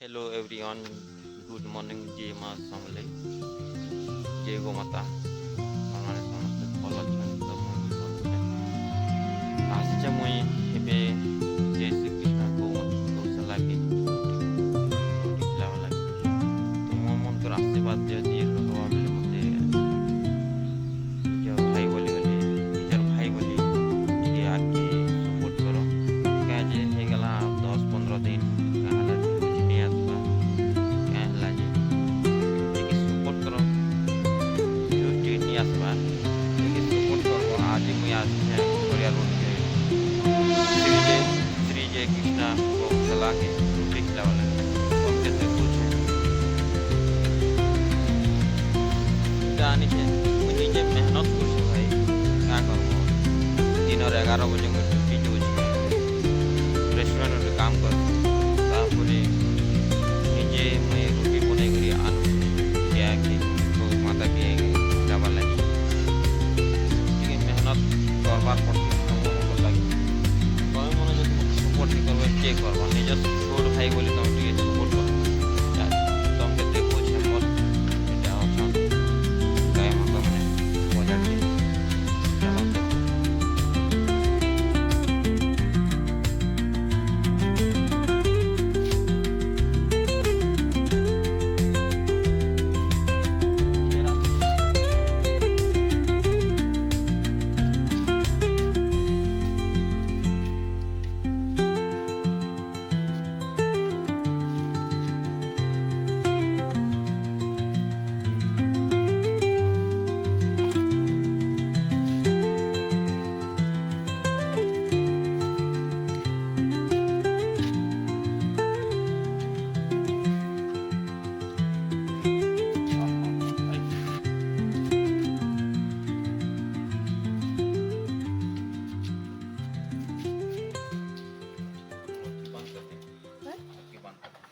hello everyone good morning जय माँ समले जय गोमाता आपने समस्त भल अच्छा तो मुझे भल आसचे मुई एबे जय श्री कृष्ण गौशाला के उठिला वाला तो मो मन कर आशीर्वाद दिए हवा बेले मते निज भाई बोली निजर भाई बोली ये आके सपोर्ट करो क्या जे हे गला 10-15 दिन आसवा सपोर्ट करब आज मुझे आसे श्री जय कृष्णा गौशाला के रोटी खिलावाला कम कैसे कुछ जानी है